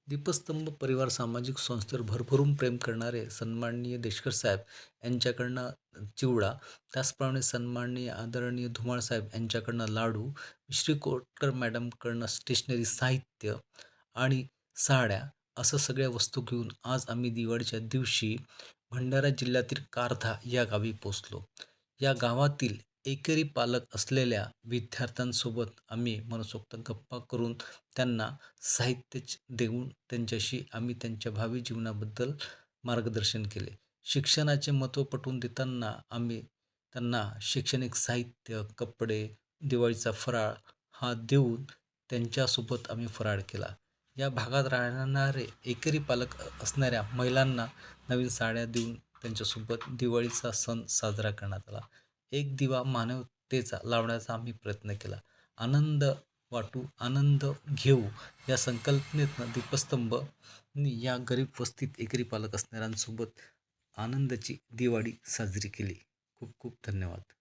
दीपस्तंभ परिवार सामाजिक संस्थेवर भरभरून प्रेम करणारे सन्माननीय देशकर साहेब यांच्याकडनं चिवडा, त्याचप्रमाणे सन्माननीय आदरणीय धुमाळ साहेब यांच्याकडनं लाडू, श्री कोटकर मॅडमकडनं स्टेशनरी साहित्य आणि साड्या असं सगळ्या वस्तू घेऊन आज आम्ही दिवाळीच्या दिवशी भंडारा जिल्ह्यातील कारधा या गावी पोचलो. या गावातील एकेरी पालक असलेल्या विद्यार्थ्यांसोबत आम्ही मनसोक्त गप्पा करून त्यांना साहित्य देऊन त्यांच्याशी आम्ही त्यांच्या भावी जीवनाबद्दल मार्गदर्शन केले. शिक्षणाचे महत्त्व पटवून देताना आम्ही त्यांना शैक्षणिक साहित्य, कपडे, दिवाळीचा फराळ हा देऊन त्यांच्यासोबत आम्ही फराळ केला. या भागात राहणारे एकेरी पालक असणाऱ्या महिलांना नवीन साड्या देऊन त्यांच्यासोबत दिवाळीचा सण साजरा करण्यात आला. एक दिवा मानवतेचा लावण्याचा आम्ही प्रयत्न केला. आनंद वाटू, आनंद घेऊ या संकल्पनेतनं दीपस्तंभ या गरीब वस्तीत एकेरी पालक असणाऱ्यांसोबत आनंदाची दिवाळी साजरी केली. खूप खूप धन्यवाद.